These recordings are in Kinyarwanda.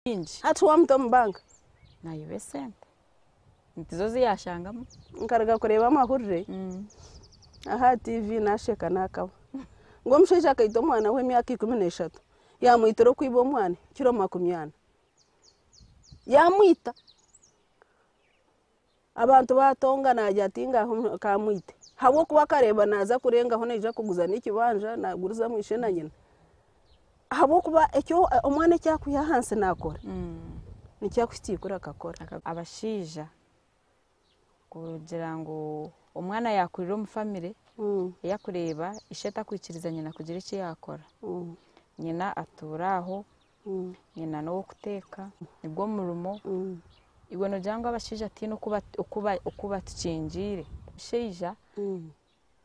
inji ati wa mtomu banka nayibe sente ntizo ziyashangamo nkaraga kureba amahurire aha TV nasheka nakaba ngo musheje akaito mwana we myaka 13 yamwitoro kwibo mwana kiro 20 yamwita abantu batonga najya atinga kamwite habo kuba kareba naza kurenga ho neje kuguza n'ikibanja naguruza mwishe na nyina habo kuba ecyo umwana cyakuya hanse nakora ni cyakutikura akakora abashija kugira ngo umwana yakurira mu family yakureba isheta kwikiriza nyina kugira iki yakora nyina aturaho nyina no guteka nibwo murumo ibona jango abashija ati no kuba tukinjire shija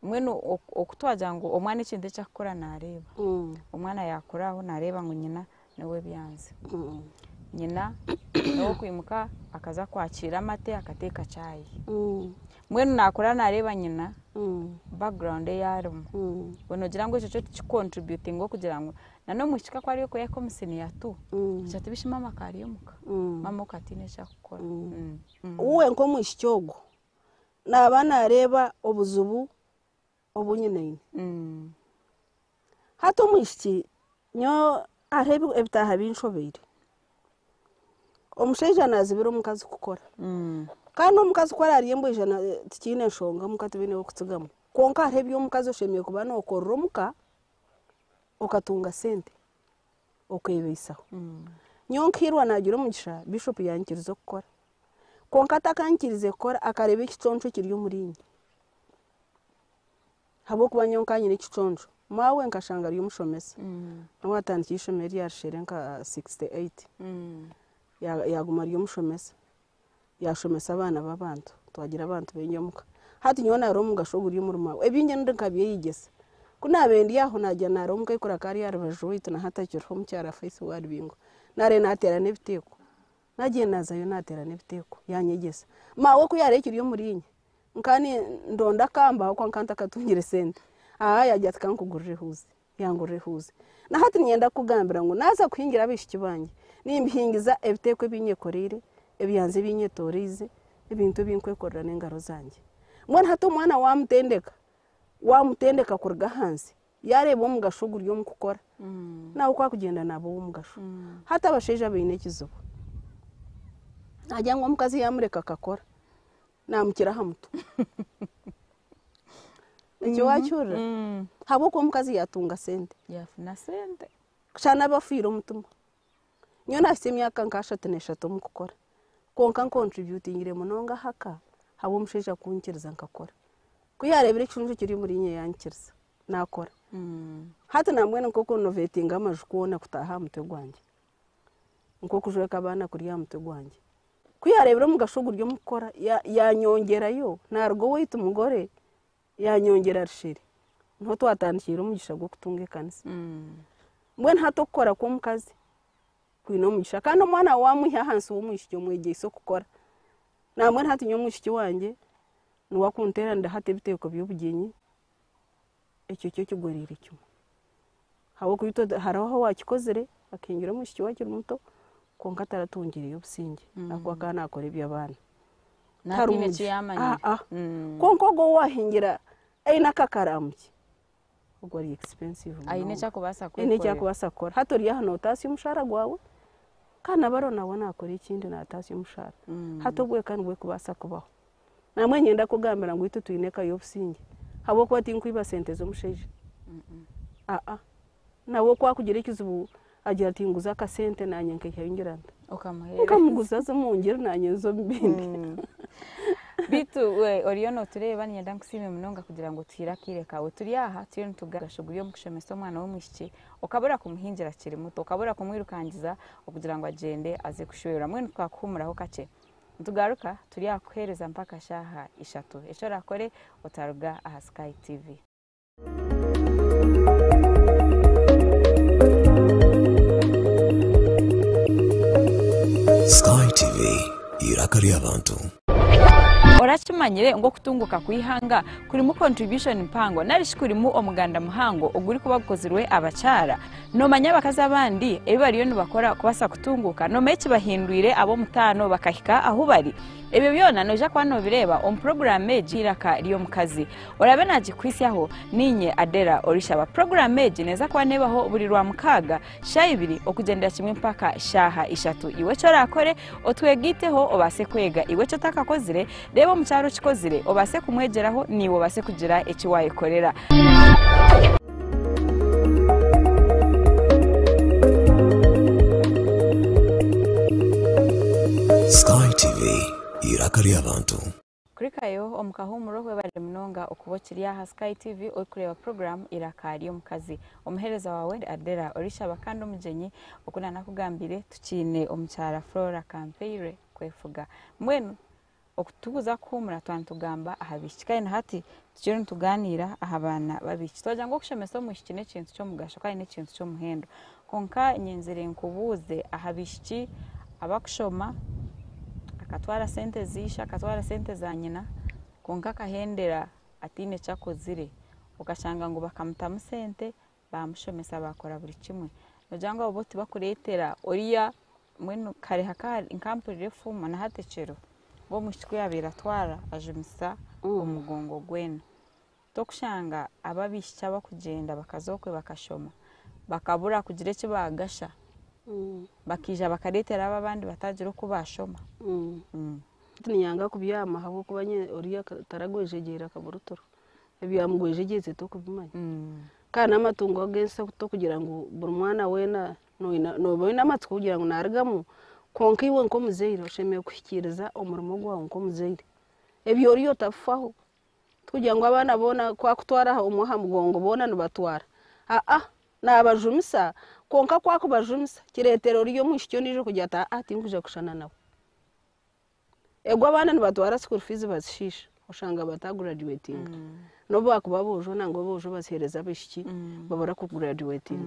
mwene okutwaja ngo omwana ikinde cyakora nareba umwana yakoraho nareba ngo nyina nawe byanze nyina no kwimuka akaza kwakira amate akateka cyayi mwene nakora nareba nyina background yarimo bono gira ngo cyo contributing ngo kugira ngo nano mushika kwari ko yakomisini yatu cyati bishima makari yomuka mama ukatine cyakora uwe nko mwishyogo nabana areba obuzubu obunyine hato mwishiki nyo arebe ebitaha binshobere omusheja nazibira omukazi kukora kandi omukazi kwara ariyembo ijana tikine nshonga mukati bine okutsigamo konka arebe omukazi oshemeye kuba no korro muka okatunga sente okwebisaho nyonkirwa nagira omugisha bishop yankirizo kukora konka takankirize kukora akarebe ikiconco kiri umurinyi habo kuba nyonka nyine ikiconco mawe nkashanga ari umushomesa nawatandikisha meri yashere nka 68 yaguma ari umushomesa yashomesa abana babantu twagira abantu benyomuka hati nyona ro mugashoguri y'umuruma ebinye ndikabiye yigese kunabendi yaho najya naro mukayikora kari yarabajwite na hatakiro mu cyara face wari bingo nare natera nebiteko nagiye nazayo natera nebiteko yanyegesa mawe ko yarekiri yo murinye nkani ndonda kamba ko nkanta katungire sente yajya tkankugurire huze yangurire huze na hati nyenda kugambira ngo naza kuhingira abishiki banje nimbihingiza ebiteko binyekorire ebyanze binyetorize ibintu binkwekorera n'engaro zanje mwana hato mwana wamutendeka kurga hansi yareba mu gashuguri yo mukukora nawe kwa kugenda nabo mu gashu hata abasheje abine kizuba najya ngo mukazi yamureka akakora namukira hamuto icyo wacyura habo ko mukazi yatunga sente yafuna sente shana bafiro mutuma nyona afite imyaka nkashateneshato mu gukora konka contributing ire munonga haka habo musheja kunkiriza nkakora kuyarebere icyunje kiri muri nye yankiriza nakora hata namwe nkoko novetinga amaju kubona kutaha mutwe gwanjye nkoko kujweka abana kuri ya mutwe gwanjye kuyarebere mu gashuguri yo mukora yanyongerayo narwo wita umugore yanyongera rishiri nto twatandikira umugisha gwo kutunga kanisa mwe ntato gukora ko mukazi kwino mugisha kandi umwana wamuha hansi wo mwishyo mwegeso gukora namwe ntati nyo mwishiki wanje nuwakuntera ndahate biteko by'ubugenyi icyo cyo kigorira cyo hawo kubito haraho wakikozere akengira mwishiki wake muto konka taratungiriye ubusinge nakwa kana akora iby'abana natine cyamanye konko go wahingira nakakaramuki ubwo ari expensive ayine cyakubasa kora ine cyakubasa kora hatori ya hano utasi umushara gwawe kana barona wana akora ikindi natasi umushara hatobwe kandi bwe kubasa kubaho namwe nyenda kugambira ngo ito tuyineka yo businge habo ko ati nkwiba sente zo musheje nawo kwa kugira ikizubu agira ati nguza ka sente nanyenke yingiranda ukamuguza zo mungiro nanyenzo mbindi bitu we oriono tureba nyenda nkusime munonga kugira ngo twirakire kawe turi aha turi ntugarashuguri yo mukushemesa umwana wo mwishiki ukabura kumuhingira kiri muto ukabura kumwirukangiza kugira ngo agende aze kushobora mwe twakumuraho kace tugaruka turi akwereza mpaka shaha 3 echo rakore utaruga aha Sky TV Sky TV irakari abantu orachimanyire ngo kutunguka kuihanga kurimu contribution mpango narishi kurimu omuganda muhango oguri kubakozirwe abacara no manya bakaza abandi ebariyo nibakora kubasa kutunguka no mechi bahindwire abo mutano bakahika aho bari ebyo byona noja kwano bireba on programme jiraka riyo mukazi orabe naji kwisyaho ninye Adela Orisha ba programme neza kwanebaho buri rwa mukaga shayibiri okugendera kimwe mpaka shaha ishatu iwe corakore otwegiteho obase kwega iwe cyo takakozire reba mu cyaro kikozire obase kumwegeraho niwo base kugira eki wayikorera. Sky TV irakari abantu kurikayo omukahumuro we bari munonga okubokiriya ha Sky TV okureba program irakari omukazi omuhereza wawe Adela Orisha bakando mujenyi okunana kugambire tukine omucyara Flora Campaire kwefuga mwenu okutubuza kumura twantugamba ahabishikaye hati tukiri tuganira ahabana babiki toja ngo kushemesa mu kine kintu cyo mugasho kandi ne kintu cyo muhendo konka nyenzere nkubuze ahabishiki abakushoma akatwara sente zisha akatwara sente za nyina konka kahendera atine cyakozire ukashanga ngo bakamutamu sente bamushomesa bakora buri kimwe nojanga oboti bakuretera oriya mwenu kare hakari inkampurire fuma na hatecero bo mushikwe yabiratwara ajumisa umugongo gwena tokushanga ababishya bakugenda bakazokwe bakashoma bakabura kugira cyo bagasha bakija bakaretera abandi batagira ko bashoma tunyanga kubyama habo kubanye oriya taragwejegera kaburutoro ebyamugwejegeze to kubimanya kana amatungo agensa to kugira ngo buri mwana wena no boina amatsuko kugira ngo narigamo konka iwe nko muzeire ushemeye kuhikiriza umurimo gwawe nko muzeire ebyo oriyo tafaho kugira ngo abana bona kwa kutwara umuha mugongo bona nibatwara nabajumisa konka kwa kubajumisa kiretero riyo mushikyo nije kujya ati nguje kushana nawe ego abana nibatwara school fees bazishisha ushanga batagraduating no bakuba bojo nango bojo basereza bishiki babura ku graduating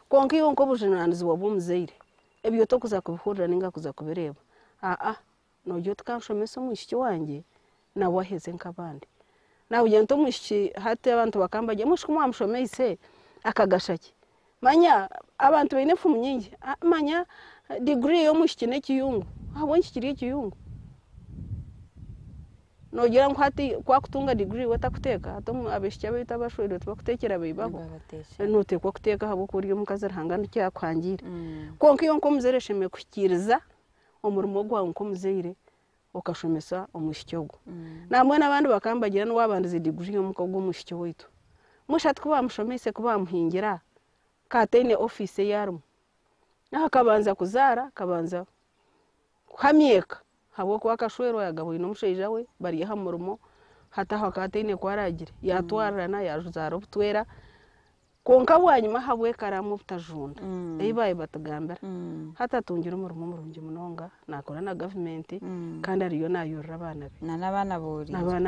konka iyo nko bujinanizi wabumuzeire ebyo to kuza kubihurira ninga kuza kubireba nojyo tukashomesa mushiki wanjye na waheze nkabandi na ugento mushiki hate abantu bakambaje mushiki mwamushomese akagashaki manya abantu benefu myingi manya degree yo mushiki nekiyungu abonye kiri kiyungu nogira ngo hati kwa kutunga degree watakuteka hato abeshya bita bashwere tubakutekera bibaho note kwa kuteka habo kuri mukazi hangana cyakwangira konka iyo nko muzeresheme kukiriza umurimo gwawe nko muzeire ukashomesa umushikyogo namwe nabandi bakambagira no wabandize degree yo mukobwa umushikyo witu mushatwe bamushomese kuba muhingira katene office yarmu akabanza kuzara kabanza kuhamyeka habo kwa kashwero yagabo ino musheja we bari hamurimo hata hakatene kwaragire yatwarana yajuzara ubutwera konka bwanyuma habwe karamu butajunda eyibaye batagambara hata tungira umurimo murungi munonga nakora na government kandi ariyo nayorra abana be nabana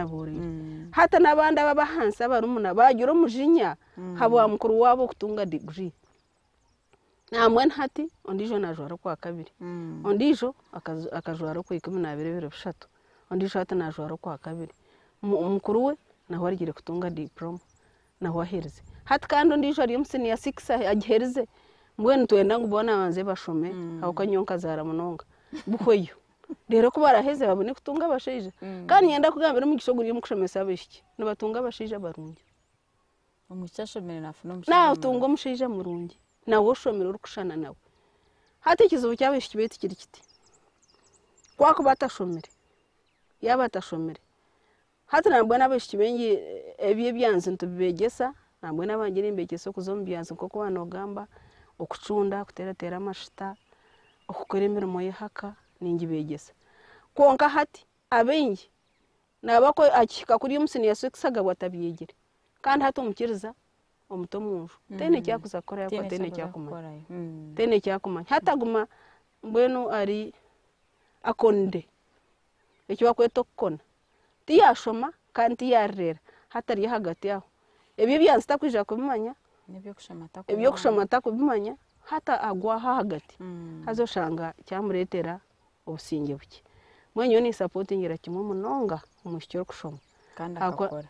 buri hata nabanda babahansa barumuna bagira umujinya habo mukuru wabo kutunga degree namwe hati ondijo najwara kwa kabiri ondijo akajwara ku 12 ondijo hata najwara kwa kabiri mukuru we naho arigire kutunga diploma naho ahereze hati kandi ondijo ari musini ya 6 agihereze mbwene twenda ngubona banze bashome aho kanyonka zara munonga buhoyo rero ko baraheze babone kutunga abashije kandi yenda kugambira mu gishoguri mu kushomesa abishiki nibatunga abashije barungi umucyashomere nafuno na utunga umushije murungi nawo shomero rukushana nawe hati kizubu cyabishiki beti kiri kiti kwako batashomere yabatashomere hati nambwe nabishiki bengi ebiye byanze ntubegesa nambwe nabangira imbekeso kuzombiyanze koko wanogamba okucunda kuteratera amashita okukora imirimo y'ihaka ningi begesa konka hati abengi nabako akika kuri umusini yasuksaga watabiyegere kandi hati umukiriza omutomunju tene cyakuza kora yako tene cyakumanya tene cyakumanya hata guma mbwenu ari akonde icyo bakweto kona tiyashoma kandi yarrera hata ari hagati yaho ebyo byansta kwija kubimanya ebyo kushomata kubimanya hata agwa hagati hazoshanga cyamuretera obusinge buke mwenye ni supportingira kimwe munonga umushikiro kushoma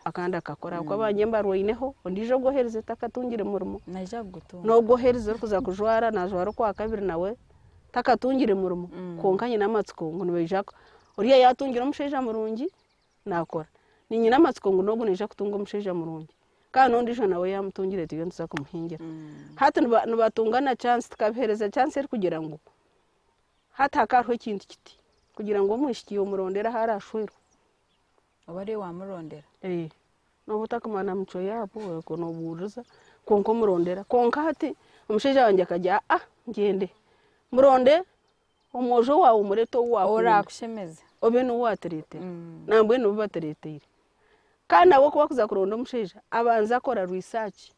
akandi akakora uko abanye mbarwineho ondijo gohereze takatungire murimo naja gutunga no gohereze kuza kujwara najwara kwa kabiri nawe takatungire murimo konkanye n'amatsiko ngo nibejako uriya yatungira umusheja murungi nakora ni nyina amatsiko ngo nogo neja kutunga umusheja murungi kandi ondijo nawe yamutungire tiyo ntuza kumuhingira hata nubatungana chance tukabihereza chance eri kugira ngo hata akarho kintu kiti kugira ngo mushyikiye umurondera harashwero abari wamurondera no butakamana mco yabo ko no buruza konko murondera konka hati umusheja wanje akajya ngende muronde umujo wawe umureto wawe orakushemeza obe no waterete nambwe no baterete kandi abo kuba kuza kuronda umusheja abanza akora research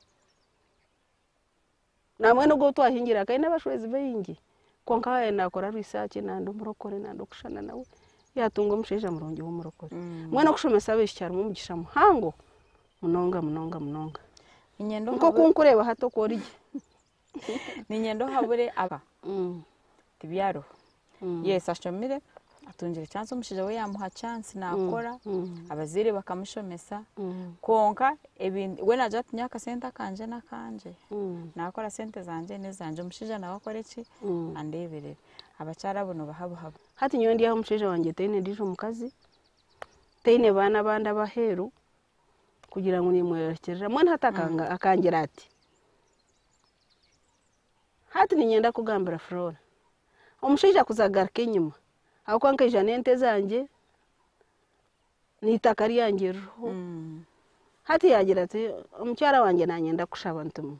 namwe no go twahingira kandi n'abashwezi bayingi konka nakora research nando murokore nando kushana nawe yatunga umusheja murongi w'umurokore mwana kushomesa beshyara mu mugisha muhango munonga inyendo nko kunkureba hato korije ni inyendo habure aba tibyaro yes ashomire atungira chance umusheja we yamuha chance nakora abazire bakamushomesa konka ebindi we naja tunyaka senta kanje nakanje nakora sente zanje nezanje umusheja nawe akora iki andeberere abacara buno bahabo hati nyondi ya umusheja wanje tene ndijo mukazi tene bana banda baheru kugira ngo nimwerekerera mwana hatakanga akangira ati hati ninyenda kugambira Flora umusheja kuzagaruka inyuma ako nkeja nente zanje nitakari yanjye roho hati yagira ati umucyara wanjye nanyenda kushaba ntumu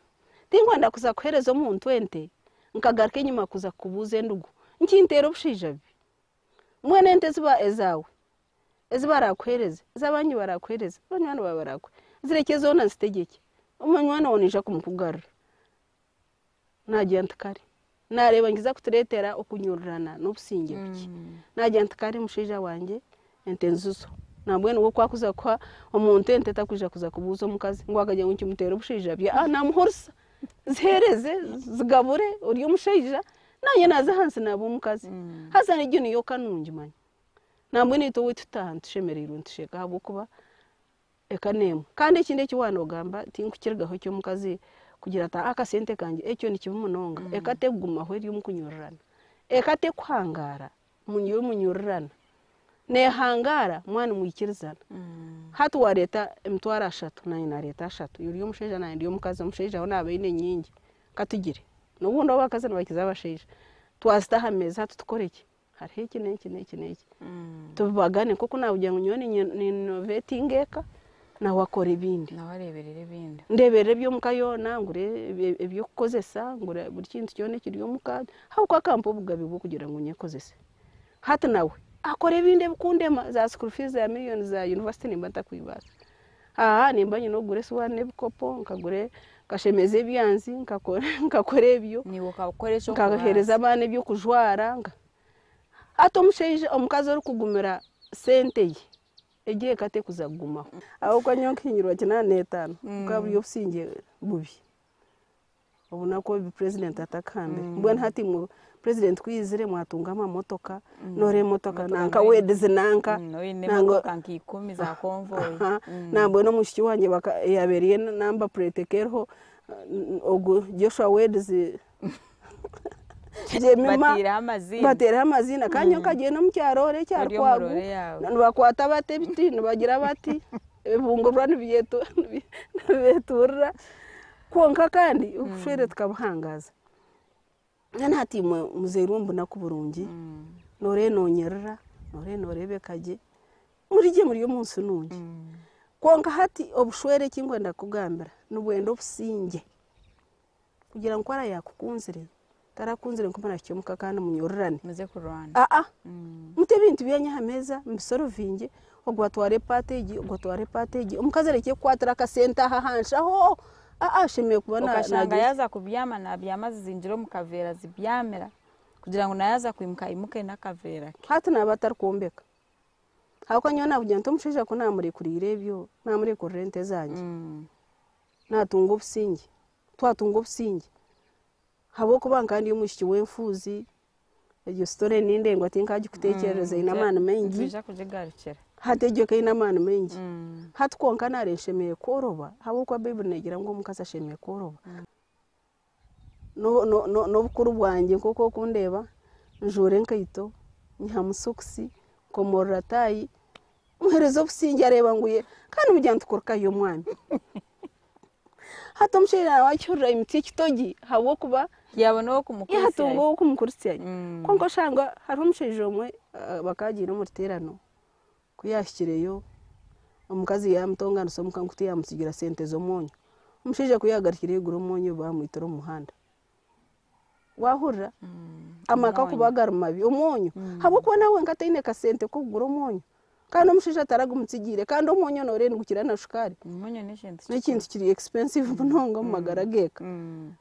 tingwanda kuza kuhereza umuntu wente nkagaruka inyuma kuza kubuze ndugu nkintera ubushija bi mwene nte ziba ezawe ezibarakuhereza zabanyi barakuhereza banywana babarakwe zirekezo na zitegeke umanywana wonisha kumukugarura najyanta kare nareba ngiza kuturetera okunyururana n'obusinge biki najyanta kare musheja wanje entenzuzo nambwe nuko kwakuza kwa omuntu ente takuja kuza kubuza omukazi ngo akajya ngo kimutera ubushija bya namuhorsa zihereze zigabure uri umusheja nanye naza hansi nabo omukazi hasa n'ijyo niyo kanungi manya nambwe nito witutahanta shemerero ntisheka habo kuba ekanemu kandi ikindi kiwana ogamba tinkukirgaho cyo mukazi kugira ata akasente kanje ekyo nikibumunonga ekateguma hwe ryo mukunyururana ekate kwangara munyururana ne hangara mwana muyikirizana hatu wareta emtwara 3 na ina reta 3 yuri umusheja na ndiyo mukazi umusheja ona abaine nyingi katugire nubundo bakaza nabakiza abasheja twastaha meza tutukoreke hari iki neki tubagane kuko nawujya nyone ni innovating eka na wakora ibindi nawareberere ibindi ndeberere byo mukayona ngure ebyo kukozesa ngure buri kintu cyone kiriyo mukadi hawo kwa kampo bugabe bwo kugira ngo nyekozese hata nawe akora ibindi bukundema za school fees ya millions za university nimbata kwibasa nimbanye no gure swane bikopo nkagure kashemeze byanzi nkakora ebyo ni wokakoresha nkahereza abana byo kujwara hata umusheje omukazi uri kugumira sente ye egiye kate kuzagumaho aho kwa nyonkinyirwa kina netano kaburi obusinge bubi ubona ko president atakambe mbona hati mu president kwizire mwatunga amamotoka nore motoka nanka wedeze nanka nango kanki 10 za convoy nambo no mushiki wanje yabereye namba pretekerho ogo Joshua wedeze batera amazina kanyo kagiye no mucyarore cyarwagu bakwata bate biti bagira bati ebungurwa nibetura konka kandi ufere tukabuhangaza nati muzerumbu nakuburungi nore nonyerera nore bekaje murije muri yo munsi nungi konka hati obushwere kingwenda kugambira nubwendo businge kugira ngo kwara yakukunzire tarakunzire nkomara cyomuka kandi munyororane muze kurwana mute bintu byanya hameza mbisoro vinge ogwatware patage omukazi areke kwatira kasenta hahansha ho shemeye kubona ukashanga yaza kubyama na byamazi zinjiro mukavera zibyamera kugira ngo nayaza kwimuka imuke nakavera hata nabatari kuombeka hako nyona kugenda omusheja ko namuri kurire byo namuri ku rente zanje natunga obusinge twatunga obusinge habo kubanga ndi umushiki w'emfuzi iyo story ninde ngo atinkaje kutekereza inamana mengi nzija kujigarukira hategeka inamana mengi hatwonka nareshemeye koroba habo kwa bible negira ngo mukasa shemeye koroba no bukuru bwanjye koko kundeba njure nkaito nyamusuksi komoratayi muherezo busingi areba nguye kandi bujyantu korka yo mwami hato mshira wacyura imiti kitogi habo kuba yabona wo kumukurisiya yatungo wo kumukurisiya konko shanga hari umshije umwe bakagira mu riterano kuyashyireyo umukazi yamutongana so mukanguti yamusigira sente zo monyo umshije kuyagarikira iguru monyo bamwitoro muhanda wahura amaka kubagara mabi umonyo habo ko nawe ngataine ka sente ko guru monyo kandi umshije ataragumutsigire kandi umonyo nore ngukira na shukari umunyo n'ikintu kiri expensive bunongo magarageka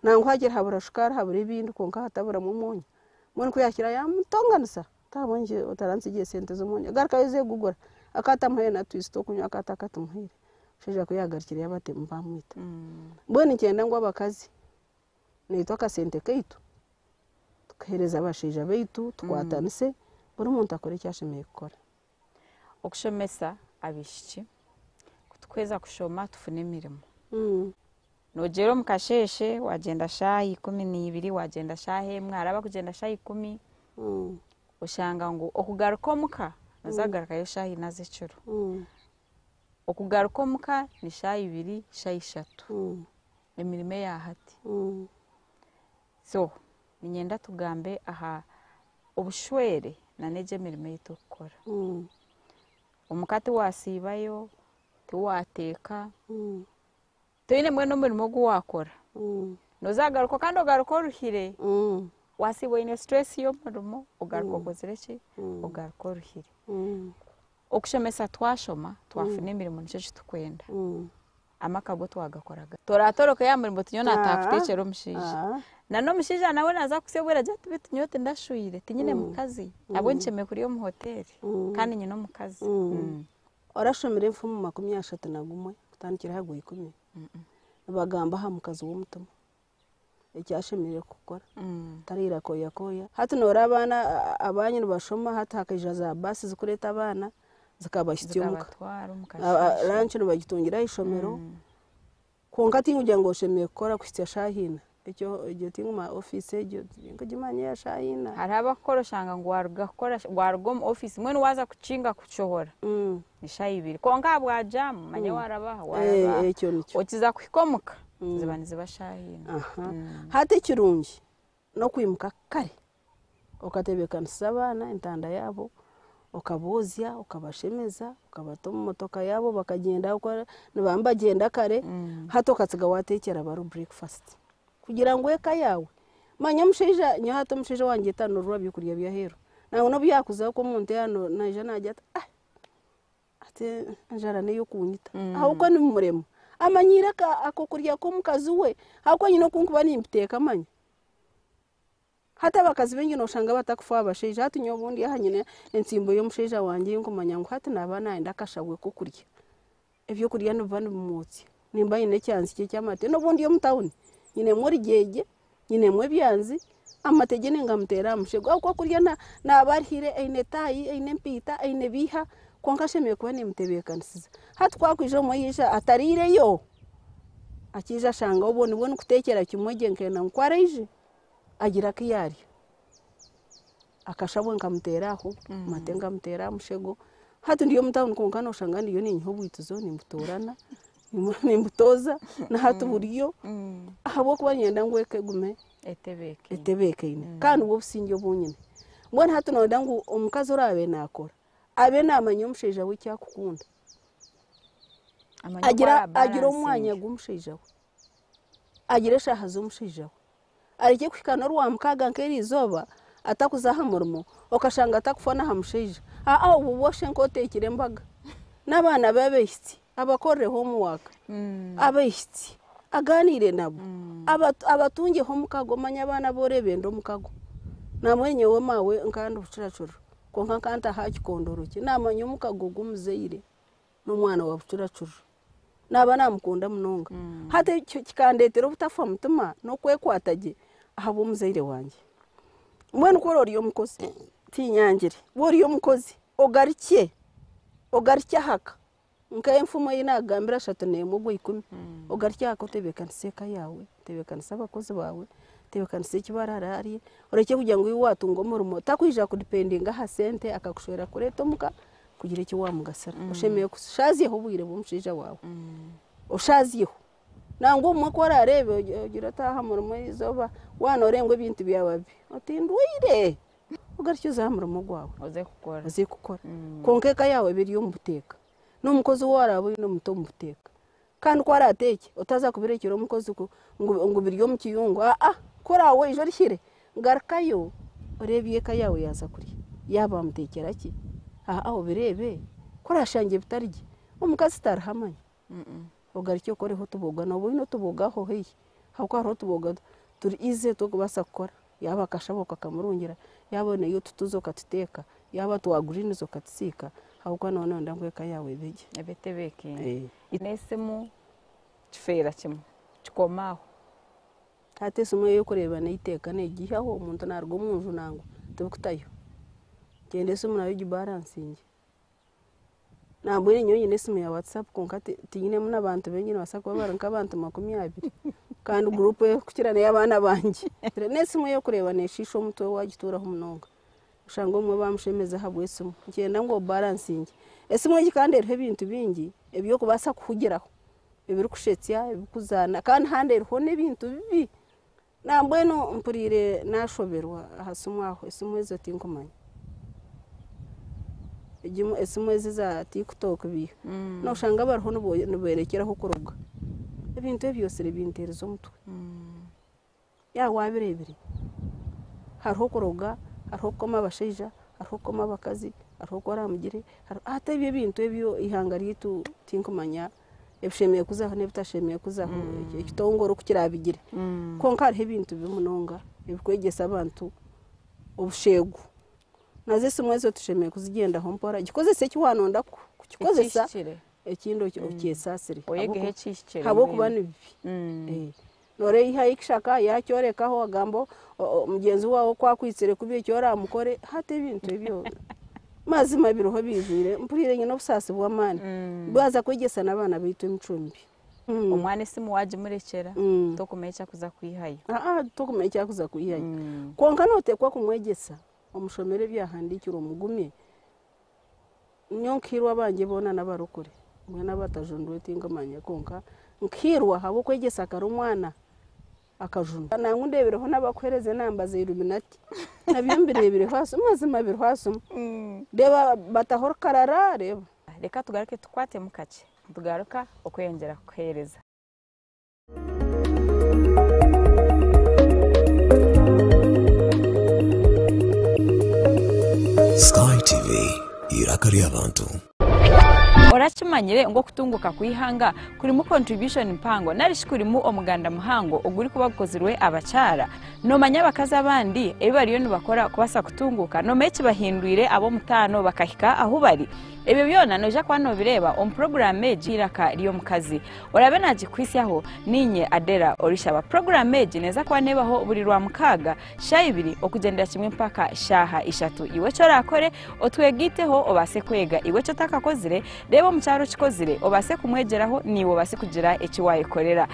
nango hagera habura shukari habura ibindi konka hatabura mu monyo mone kuyakira yamutonganisa tabonje utaransigiye sente zo monyo garka yeze gugura akata muhe na twist okunya akata katumuhire shije kuyagarikira yabate mbamwita mbone cyenda ngo abakazi nito ka sente kaitu tukahereza abashije baitu twatanise buri muntu akore cyashimiye gukora okushomesa abishiki kutukweza kushoma tufune imirimo nogero mukasheshe wagenda shahi 12 wagenda shahe mwaraba kugenda shahi 10 ushanga ngo okugaruka muka nazagaruka yo shahi nazicuro okugaruka muka ni shahi 2 shahi 3 emirime ya hati so ninyenda tugambe aha obushwere na neje mirime yito gukora umukati wasibayo tuwateka toine mwe no murimo gwakora nozagaruka kandi ogaruka ruhire wasibo ine stress yo murimo ogaruka kozereki ogaruka ruhire okushomesa twashoma twafune imirimo nico kitukwenda amakago twagakoraga toratoroka ya murimo tunyona atakutekera umushije nano mushije nawe naza kusebwera jya tubite nyote ndashuyire tinyine mukazi abo ncheme kuri yo mu hotel kandi nyino mukazi orashomere mfumu 31 kutandikira haguye 10 bagamba ha mukazi wo mutomo icyashemere gukora tarira koya hati nora abana abanyine bashoma hatakaje za basi zikureta abana zikabashityomuka rancho bagitungira ishomero konkati ngujya ngo shemeye gukora kwisya shahina icyo tinguma office icyo ngijimanye ya shahina hari abakoroshanga ngo warugakora warugom office mwe waza kucinga kucohora nishayi 2 konka bwaja manye warabaha icyo nicyo okiza kwikomuka zibanize bashahina hati kirungi no kwimuka kare ukatebekana sabana intanda yabo ukabozya ukabashemeza ukabatoma motoka yabo bakagenda uko nibamba genda kare hato katsiga watekera baro breakfast kugira ngo eka yawe manya mushija nyahato mushija wanjye tanurwa bikuria bya hero nawe no byakuza ko muntu yano naje najya ate njara ne yo kunyita aho ko ni muremo amanyira ka akokurya ko mukazi we hako nyino kunkuba ni impiteka manya hata bakazi bengi no shanga batakufa abashije hati nyobundi yahanyine ensimbo yo mushija wanjye ngo manya ngo hati nabana ndakashagwe ko kurya evyo kurya no bana mumutsi nimba ine cyansi cye cyamate no bundi yo mutawuni nyine muri gege nyine mwe byanzi amategene ngamutera mushego ko kurya na abarhire eine tayi eine mpita eine biha konkashemeye kuba ni mutebekanisiza hati kwakwije moyisha atarire yo akija shanga ubone ubone kutekera kimwege nkena nkwarije agira kiyari akashabwe nkamuteraho matenga mutera mushego hati ndiyo mutawuni konkana ushanga ndiyo ni nhobwituzo ni mutorana ni mutoza na hatu buriyo ahabo kuba nyenda ngweke gume etebeke ine kandi ubo businge bunyine mbona hatu no dangu omukazi orabe nakora abe namanya umushija w'icyakukunda agira umwanya gumushija we agira shahaza umushija we arike kwikana rwa mukaga nkeri izoba atakuzaha murimo okashanga atakufana hamushija ubu boshe nkotekire mbaga n'abana babehitsi abakorre homework abehitsi aganire nabo abatunge ho mukago manya abana borebendo mukago namwenye we mawe nkandi bucuracuro konka kanta hakikondoroke namanya mukago gumuzeire n'umwana wa bucuracuro naba namukunda munonga hate kikandetero butafa mutuma no kwekwatage ahabo muzeire wanje mwene uko roriyo mukozi tinyangire woriyo mukozi ogarike haka nkaye mfumo yinagambira shatu nemo bwo 10 ogarike haka utebekanise eka yawe tebekanise abakozi bawe tebekanise ikibararari ureke kugira ngo iwatungo murumo takwija kudependinga ha sente akakushora kureto muka kugira iki wamugasara ushemeye kushaziyeho bwire bumushija wawe ushaziyeho nango umwe ko ararebe ugira taha murumo izoba wanorengwe ibintu byababi otindwire ugarike uzamurumo gwawe uze gukora konkeka yawe biri yo mubuteka n'umukozi warabo no muto mubuteka kandi ko arateke utaza kubirekera umukozi ngo biri yo mu kiyungu korawe ijo rishyire ngarakayo urebiye ka yawe yaza kuri yaba mutekera ki aho birebe korashangiye bitarije umukazi tarhamanya ugarike koreho tuboga no bino tubogaho heyi hako haro tuboga turi ize to kubasa gukora yaba kashaboka kamurungira yabone yo tutuzoka tuteka yaba twagurine zo katsika hako none ndangweka yawe beje ebetebeke inesemu kifera kimwe kikomaho hate sumwe yo kureba nayiteka negihe aho umuntu narwo munju nango tubukutayo gende sumu nayo gibalansinge nabwo nyonye nesimu ya WhatsApp konkate tinyine muna abantu bengine basako baranka abantu 20 kandi group yo kukirana y'abana banje nesimu yo kureba neshisho mutwe wagituraho munonga ushango umwe bamushemeza habwe simu ngenda ngo balansinge esimu y'ikandere hebintu bingi ebyo kubasa kuhugeraho ebiri kushetya ebikuzana kandi hande riho nebintu bibi nambweno mpurire nashoberwa hasumwaho esimu ezo tinkomanya egimu esimu za TikTok bi no shanga bariho nuberekeraho kuroga ebintu byose rebinterezo mutwe ya wabirebire hariho kuroga hariho koma abashija hariho koma abakazi hariho koramugire hata ibyo bintu ebyo ihangaritu tinkomanya ebishemeye kuzaho nebitashemeye kuzaho ikitongoro kukirabigire konka hariho ibintu bimunonga ebikwegesa abantu obushegu naze simwe zo tushemeye kuzigenda ho mpora gikoze se kiwanonda kukikozesa ekindo cyesasire oyegehe cyishikire habo kubana bibi nore ihayikishaka yacyorekaho agambo mugenzi wawo kwakwitsire kubiye cyora mukore hate ibintu ebyo mazima biroho bizire mpurire nyine obusasi bw'amani bwaza kwegesa nabana bitu imicumbi umwana simu waje murekera tokumecha kuza kwihayo tokumecha kuza kwihayo konka notekwa kumwegesa omushomere byahandikira umugumye nyonkirwa banje bona nabarukure mwana batajondwe tingamanya konka nkirwa habo kwegesa karumwana akajunda nangundebereho nabakwereze nambaze Illuminati nabiyombirebire hwaso mazima birhwaso deba batahor karara reba reka tugaruke tukwate mukace tugaruka okweyongera kuhereza Sky TV irakari abantu orachimanyire ngo kutunguka kwihanga kuri mu contribution mpango narishikuri mu omuganda muhango oguri kubakozirwe abacara no manya bakaza abandi ebibariyo nibakora kubasa kutunguka no mechi bahindwire abo mutano bakahika aho bari ebyo byona noja kwano bireba on programme jiraka riyo mukazi orabe naji kwisyaho ninye Adera orishaba programme neza kwa nebaho buri rwa mukaga shayibiri okugendera kimwe mpaka shaha 3 iwe cyo rakore otwegiteho obase kwega iwe cyo takakozire rebo mucyaro kikozire obase kumwegeraho niwo base kugira ekiwaye korera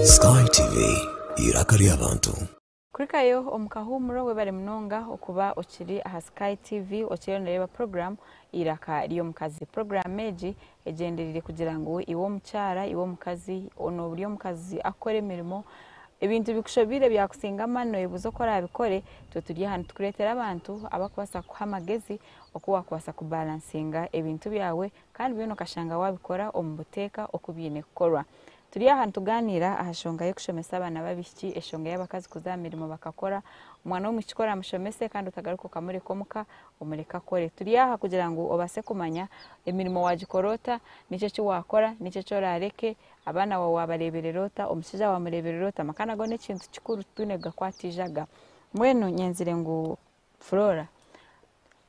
Sky TV irakari abantu kurikayo omukahumuro we bari munonga okuba okiri aha Sky TV okiri nereba program iraka riyo mukazi program meji egenderire kugira ngo iwo mucyara iwo mukazi ono buriyo mukazi akore mirimo ebintu bikushobire byakusinga no ibuzo kora abikore turi hano tukuretera abantu abakubasa kuhamagezi okuwa kwasa kubalansinga ebintu byawe kandi bino kashanga wabikora omubuteka okubine korwa turi hano tuganira ahashonga yo kushomesa abana babiki eshonga y'abakazi kuzamirimo bakakora umwana w'umukikora amushomese kandi utagaruka kamure komuka umureka kore turi aha kugira ngo obase kumanya emirimo wajikorota nice cyo wakora nice cyo rareke abana wawe wabarebererota omusija wa murebererota makana go n'ikintu kikuru tunega kwatijaga mweno nyenzire ngo Flora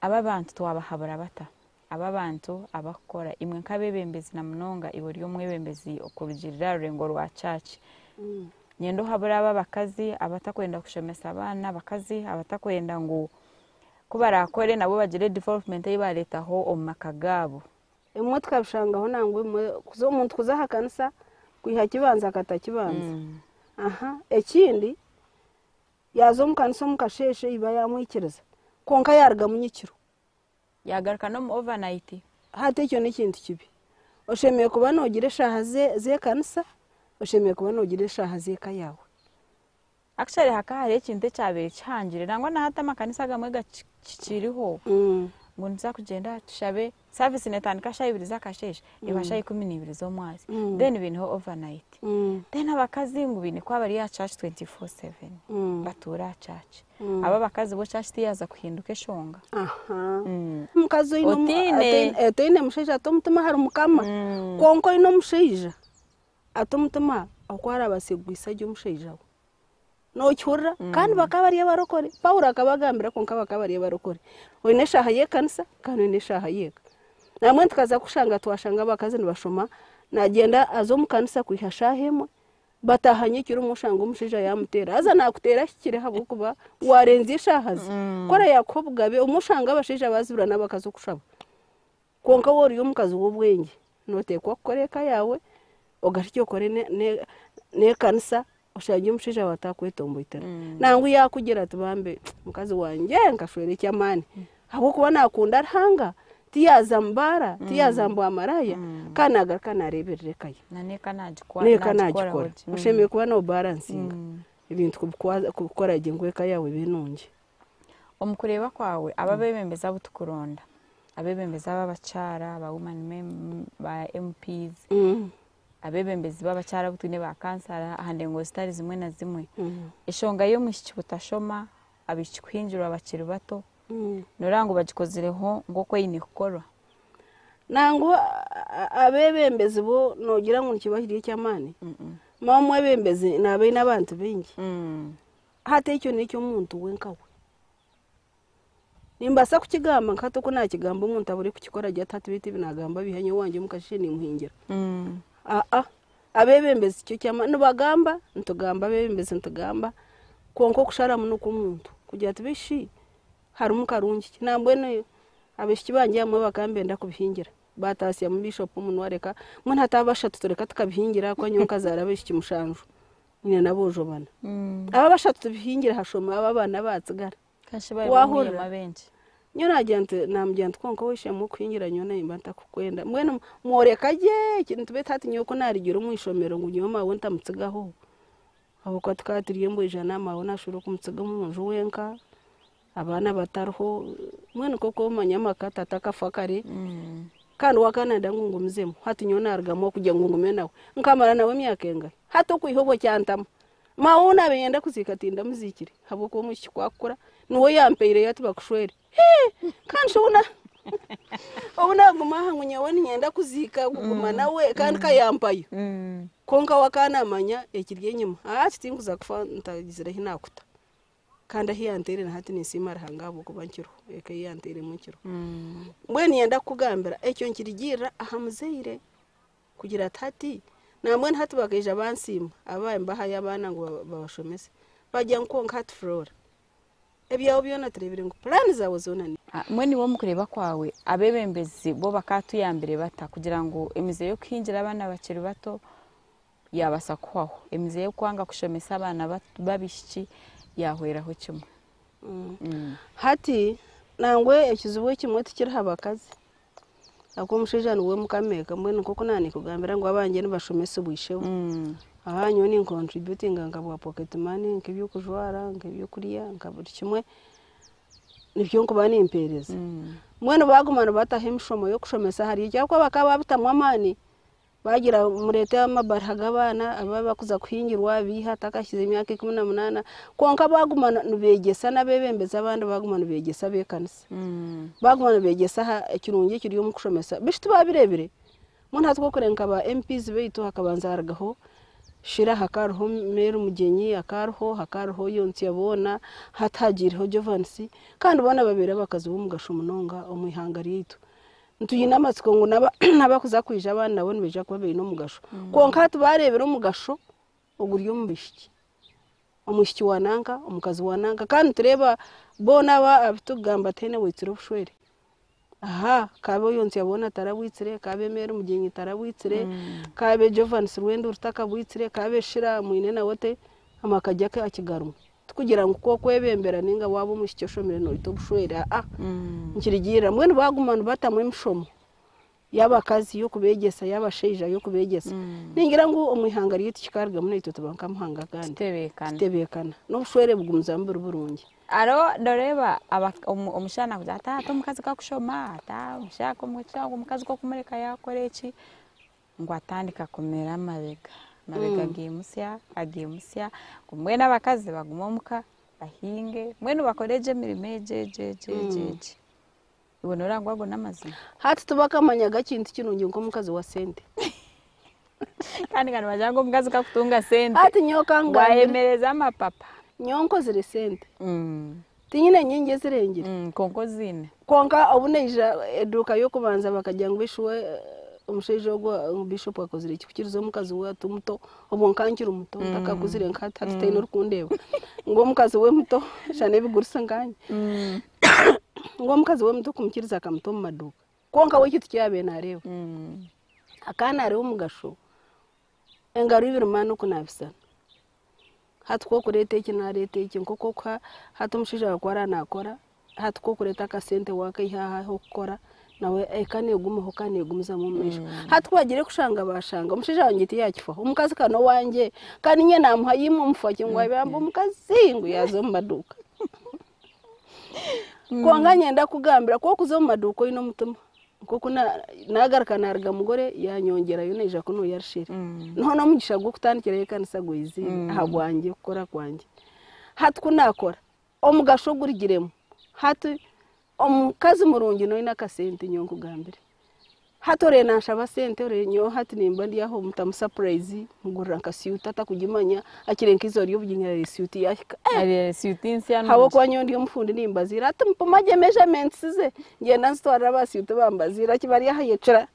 aba bantu twabahabura bata aba bantu abakora imwe nk'abebembezi na munonga ibori y'umwebembezi okurugirira rurengo rwa church nyendo habura abakazi abatakwenda kushomesa abana abakazi abatakwenda ngo kubarakore nabo bagire development yibaletaho omumaka gabo imwe tukabishangaho nangwe kuzo umuntu kuzaha kanisa kwiha kibanza katakibanza aha ekindi yazo mukanisa mukasheshe iba yamwikiriza konka yarga munyikiro yagaruka no mu overnight hate icyo ni kintu kibi oshemeye kuba nogire shaha ze kanisa oshemeye kuba nogire shaha ze kayawe actually hakahari ikintu cyabere cyangire nangwa na hata makanisa gamwe gakiriho ngo nza kugenda tushabe service netandika shayibiriza kasheshe ibashaye 12 zo mwazi then ibintu overnight then abakazi ngo bine kwa bari ya church 24/7 batura church aba bakazi bo church tiyaza kuhinduka eshonga mukazi ino atene musheja atomutuma hari mukama konko ino musheja atomutuma akwara abasegwisa ryo musheja no cyura kandi bakabariye barokore Paulo akabagambira konka bakabariye barokore wene shaha ye kanisa kandi wene shaha ye namwe tukaza kushanga twashanga bakazi nibashoma nagenda azo mukanisa kwihashahemo batahanye kiri umushanga umushija yamutera aza nakutera kire habo kuba warenze ishahazi kora yakobwabe umushanga abashija bazibura nabakazo kushaba konka wori yo mukazi w'ubwenge notekwa koreka yawe ogaricyo kore ne kanisa ushaje umushija watakwetomboitera nangu yakugira tubambe mukazi wanje ngashwere cyamani habo kuba nakunda hanga tiyazambara tiyazambo amaraya kanaga kanareberere kaye naneka najikora ushemeye kuba no balancing ibintu kubukora gengwe kayawe binunje omukureba kwawe ababembeza butukuronda abebembeza babacara aba women ba MPs abebembezi babacara butune ba kansara ahande ngo stari zimwe na zimwe eshonga yo mushiki butashoma abichikwinjira abakiri bato norango bagikozireho ngo ko yini gukora nango abebembezi bo nogira ngo kibahiriye cyamani mamwe bembezi nabe n'abantu bengi hate icyo nicyo umuntu wenkawe nimbasa kukigamba nkato ko nakigamba umuntu aburi kukikora giye atatu biti binagamba bihanye wanje mukashini muhingira abebembezi cyo cyamani bagamba ntugamba abebembezi ntugamba konko kushara munuko umuntu kugira tubishi hari umukarungi nambwe abeshiki bangiye amwe bakambenda kubihingira batasiya mu bishop umuntu wareka mwe ntatabasha tutoreka tukabihingira ko nyonka zarabeshiki mushanju nyine nabojo bana aba bashatu tubihingira hashoma aba bana batsigara kashi baye mabenshi nyo najyante nambyante konko wishe mu kwingira nyona imbanta kukwenda mwe mworeka je kintu tubetati nyoko narigira umwishomero ngo nyoma wonta mutsigaho abo ko tukatiriye mbo ijana mawo nashuru kumtsiga mu nju wenka abana batarho mwene koko manyamaka tatakafakari kandi wakanada ngungu mzemu hati nyona argamo kujya ngungu menawe nkamara nawe myaka hato kuihobo cyantama mauna beyenda kuzikatinda muzikiri habo ko mukikwakura nuwo yampeire yati bakushwere kandi shona obuna gumaha ngunyawe nyenda kuzika guguma nawe kandi kayampayo konka wakana manya ekirye nyuma kitinguza kufa ntagizira hinakuta kandi hiyantere na hati nisimara hangabo kubankiro ekayantere munkiro mbweni yenda kugambira ekyo nkirigira ahamuzeire kugira tati namwe hati bakaje abansima abaye mbahaye abana ngo babashomese bajya nkonka hati flora ebyawo byona turebire ngo plan zawo zonani mweni wo mukureba kwawe abebembezi bo bakatuyambere bata kugira ngo emize yo kwinjira abana bakiri bato yabasakwaho emize yo kwanga kushomesa abana babishiki yahweraho kimwe hati nangwe ekizubo kimwe tikira habakazi ako mushejana we mukameka mbene koko nani kugambira ngo abanje nibashomese bwisheho abanyo ni contributing ngabwa pocket money nkibyo kujwara nkibyo kuriya nkaburi kimwe nibyo nkubani impereza mwene bagumana batahe mishomo yo kushomesa hari cyakwa bakaba bitamwa mani bagira murete amabaraga abana ababa kuza kuhingirwa biha takashize imyaka 18 konka bagumana nubegesa nabebembeza abandi bagumana begesa bekanisa bagumana begesa ekirungi kiri mu kushomesa bishtu babirebire muntu hatwo kurenka ba MPs beito hakabanza haragaho shira hakarho meru mugenyi hakarho yonsi yabona hatagiriho Jovansi kandi bona babera bakazi bo mugashumunonga omwihanga rito ntuyina amatsiko ngo nabakuza kwija abana nabo nibeja kuba biri no mugasho konka hatu barebera umugasho uguryo mubishiki omushiki wananga omukazi wananga kandi tureba bona ba abitugamba tene witiro bushwere aha kabe yonse yabona tarabwitsire kabe mere mugenyi tarabwitsire kabe Jovan Sirwendo urutaka bwitsire kabe shira muine na wote amakajya ke akigarumu tukugira ngo uko kwebembera ninga wabo mushiki shomere no ito bushwere nkirigira mwe bagumana batamwe mushomo yabakazi yo kubegesa yabasheja yo kubegesa ningira ngo umwihangari yitikikarga muno ito tubanka muhanga kandi tebekana no bushwere bwumuzambura burungi aro doreba umushana kuzata mukazi kakushoma ata mushaka umukazi ko kumureka yakoreki ngo atandika kumera mabega agiye musya kumwe n'abakazi bagumomuka bahinge mwene bakoreje mirime jeje ubona urangwago n'amazina hati tubakamanyaga kintu kinungi ngo mukazi wa sente kandi kana bajango mukazi kakutunga sente hati nyoka ngayemereza amapapa nyonko zire sente tinyine nyinge zirengire konko zine konka obuneja eduka yo kubanza bakajya ngo bishuwe umusheje ogwa bishop akozire ikikirizo mukazi wa tumuto obonkankira umuto ndakakuzire nkata tutayino rukundeba ngo mukazi we muto shane bigurisa nganye ngo mukazi we muto kumukiriza akamuto mu maduka konka we kiti cyabe nareba akana ari umugasho engaro ibirumano kunabisana hatwo kurete kinarete iki nkoko kwa hatumushije akora nakora hatwo kureta akasente wakayihaha ho gukora nawe ekane gumaho kane gumiza mu mesho hatwagire kushanga bashanga umushije wangiti yakifa umukazi kano wanje kandi nye namuha yimu mufake ngo abamba umukazi ngo yazo mu maduka kwanga nyenda kugambira ko kuzo mu maduka ino mutuma kuko nagaruka narga mugore yanyongera yo neja kuno yarshire none mugisha gwo kutandikira yekanisa gwizi habwanje gukora kwanje hatwo nakora omugasho gurigiremo hatu omukazi murungi no ina kasente nyonko gambire hatore nashaba sente ore nyo hati nimba ndi aho mutamu surprise mugurira nkasiyuta atakugimanya akirenkizo ryo buginyira resiyuti yaka resiyuti nsiyano habo kwa nyondi yo mfundi nimbazira atumpamaje measurements ze ngenda nsitwara basiyuta bambazira kibari ahayecera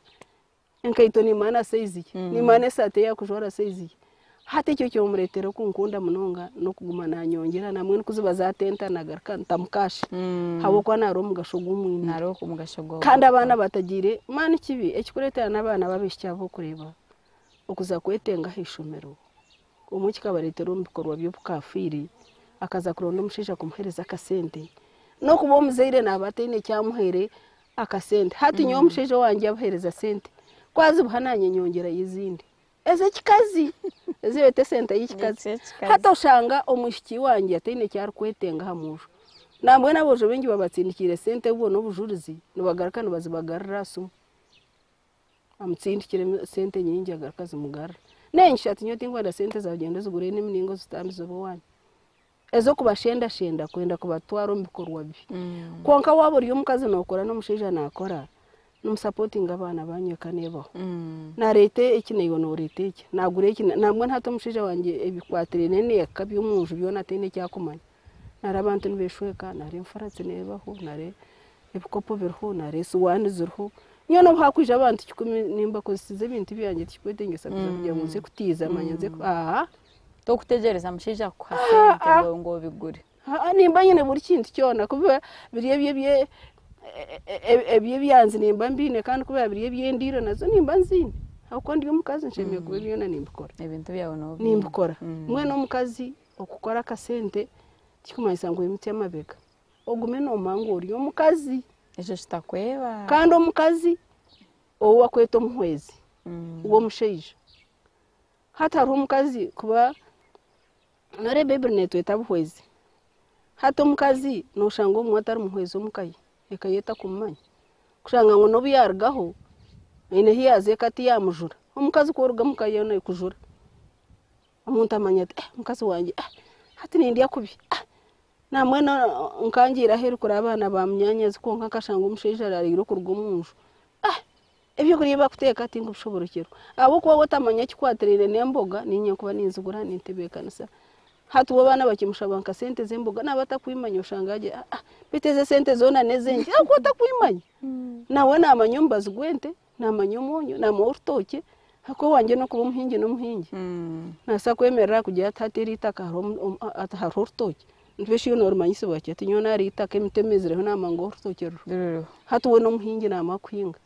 enkaito ni mana size ni mana sate yakujora size hati cyo cyo muretero kunkunda munonga no kuguma nanyongera namwe nukuziba zatenta nagarka ntamukashi habo kwa naro mugashogumwe naro kumugashogo kandi abana batagire mani kibi ekikuretera nabana babishya bo kureba okuza kwetenga hishomero umuki kabaretero mbikorwa byo bukafiri akaza kuronda umushisha kumuhereza akasente no kuba muzeire nabatene cyamuhere akasente hati nyo umushisha wanje abahereza sente kwazi buhananye nyongera yizindi eze kikazi ezibete sente y'ikikazi hata ushanga omushiki wanje atene cyari kwetenga hamujo nambwe naboje bengi babatsindikire sente bo no bujurizi nubagaruka nubazibagarira sumu amutsindikire sente nyingi agarakaza mugarra nenshi ati nyoti ngwanda sente zagenda zigure n'iminingo zitambizo bo wanye ezo kubashenda kwenda kubatwara mbikorwa bi konka waburi yo mukazi nokora no mushija nakora supporting abana banyeka nebaho na leta ikineyo no leta iki nagure iki namwe ntato mushija wanje ebikwatire nene yakabyo umuntu byo natene cyakumanya narabantu nibeshweka nare mfaratse nebaho nare ebikopo birho nare suwani zirho nyono hakwije abantu kikumi nimba ko size ibintu byanjye tikwetengesa kugira ngo nze kutiza amanyanze to kutegereza mushija kwasente ngo bigure nimba nyine buri kintu cyona kuba biriye ebye byanzi nimba mbine kandi kubera biriye byendira nazo nimba nzine hako ndi umukazi nshemiye kuba byona nimbikora ibintu byawo no nimbikora mwe no mukazi okukora akasente kikumanyisa ngo imiti y'amabega ogume no mangori yo mukazi ejo shitakweba kandi omukazi owa kweto muhwezi uwo musheije hata hari umukazi kuba nare bebere netweta buhwezi hata umukazi no shango umwatari muhwezi omukayi ekayeta kumanya kushanga ngo no byargaho ine hiyaze kati yamujura omukazi koruga mukaye no kujura umuntu amanya mukazi wanje hati nindi yakubi namwe nkangira heru kuri abana bamnyanya zikonka kashanga umusheje arariro kurwa umunju ebyo kuri bakuteka ati ngo bishoborokero abo kuba watamanya kikwaterere nemboga ninye kuba ninzugura nintebekanisa hatu abana bakimushaba nka sente z'imboga n'abatakwimanya ushangaje biteze sente zona nezenje ako takwimanya nawe namanyumba zigwente namanyomonyo namortoke hako wanje no kuba umuhingi n'umuhingi nasa kwemerera kujya atateri itaka harortoke ndweshi yo normanyise bakete nyona ari itaka emitemezereho namango hortoke hatu we no muhingi namakwinga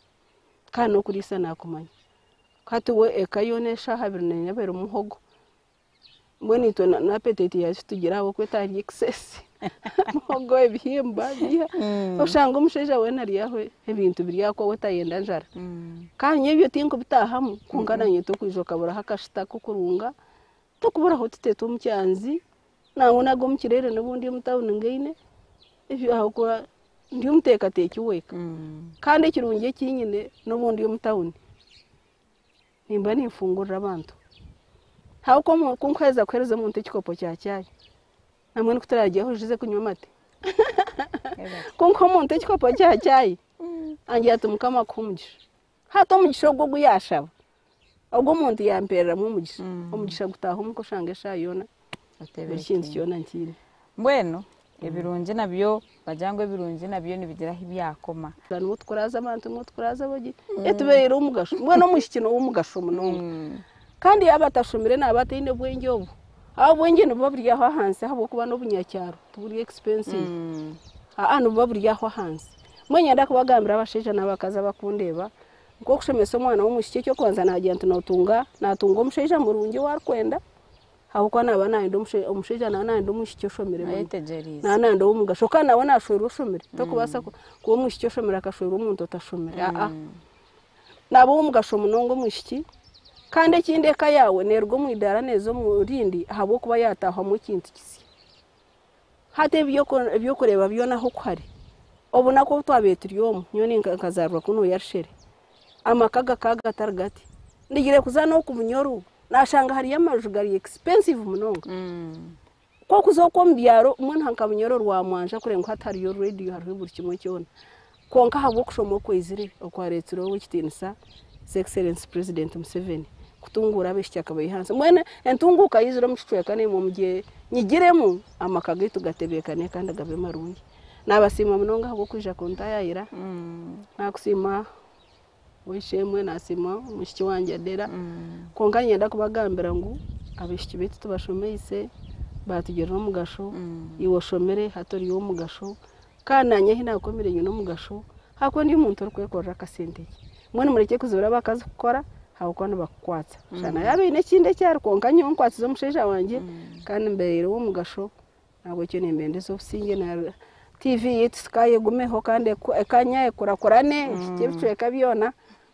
kano kurisa nakumanya hatu we ekayonesha habirne yabera umuhogo mbweni to na petete yaje tugira abo kwetari excess muhogo ebihimba biha oshanga umusheja we nari yaho ebintu biri yako wetayenda njara kanye byo tinko bitahamu kungana nyeto kwijoka bura hakashita kukurunga tukubura hotete umcyanzi nawo nago mukirere n'ubundi mutawuni ngeine ivyo aho kwa ndi umteka teki weka kandi kirungiye kinyine n'ubundi mutawuni nimba nifungurira abantu hawo ko kunkweza kwereza mu ntekikopo cyacyaye namwe n'ukutaragiye hojize kunywa mate kunko mu ntekikopo cyacyaye angiye atumukama kumujisha hato mugisho gwo guyashaba ubwo muntu yamperera mu umugisha gutaha umuko shangesha yona atebeshinzi yona nkiri mbweno ebirungi nabyo bajangwe birungi nabyo nibigiraho ibyakoma n'uwo twaraza abantu n'uwo twaraza bogi etubere umugasho mbweno mushikino w'umugasho munonga kandi abatashomire nabatinde bwenge obu abo bwenge no baburiya ho hanse habo kuba no bunyacyaro tuburi expensive no baburiya ho hanse mwenye ndakubagambira abasheja nabakaza bakundeba ngo kushemesa umwana w'umushike cyo kwanza nagiye natunga umusheja mu rungi warkwenda aho kwa nabana ndo umusheja ndo umushike shomire ndo umugasho kana nawe nashoro shomire to kubasa ko umushike shomire akashoro umuntu utashomire nabo umugasho munongo mushiki kandi kinde kayawe nerwo mwidara nezo murindi habo kuba yatahwa mu kintu kisi hate byo kureba byo naho kwari obona ko twabetiriyomo nyoni nkazarwa kuno yarshere amakaga kaga targati ndigire kuzana ku munyoru nashanga hari yamajugari expensive munonga ko kuzoko mbyaro umwana hanka munyoru rwa mwanja kurenga hatari yo radio hari buri kimwe cyona konka habo kushomo kwezire okwaretiro w'ikitinisa Excellence President Museveni kutungura abeshya akabaye hanze mwene entunguka yizira mushitwe kane mu mgiye nyigiremo amakaga tugatebekane kandi agabe marungi nabasima munonga habo kwija kontayira nakusima wishemwe nasima mushiki wanje adera konka nyenda kubagambira ngo abeshiki betu tubashomeyise batugera no mugasho iwo shomere hatori yo mugasho kananye hinakomere nyino mugasho hako ndi umuntu rukwekorera kasenteke mwene mureke kuzura bakazi gukora hawo kwano bakwatsa shana yabe n'ikinde cyari konka nyo nkwatsa zo musheja wanje kandi mbere wo mugasho nabo cyo nembende zo singe na TV yitu Sky gumeho kandi ekanya ekurakurane ikibicwe kabyona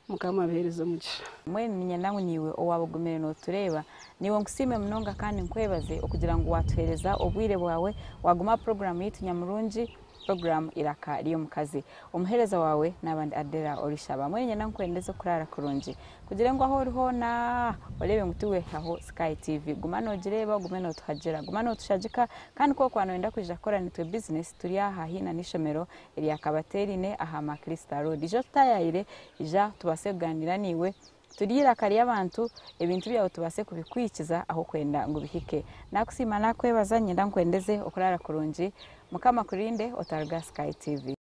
mukama beherezo mugisha mwene nyana niwe owabugumere no tureba niwe ngusime munonga kandi nkwebaze okugira ngo watuhereza obwire bwawe waguma program yitu nyamurungi program iraka riyo mukazi umuhereza wawe nabandi adera orishaba mwenye nankwendeze kurara kurungi kugira ngo aho uriho na urebe ngutuwe aho Sky TV gumano jireba gumeno tuhagera gumano tushajika kandi ko kwano enda kujja kora nitwe business turi aha hina nishomero iri akabaterine aha ma Crystal Road ijo tayire ija tubaseganira niwe turira kari abantu ibintu byawo tubase kubikwikiza aho kwenda ngo bihike nakusima nakwebazanye ndankwendeze okurara kurungi mukama kurinde otarga Sky TV.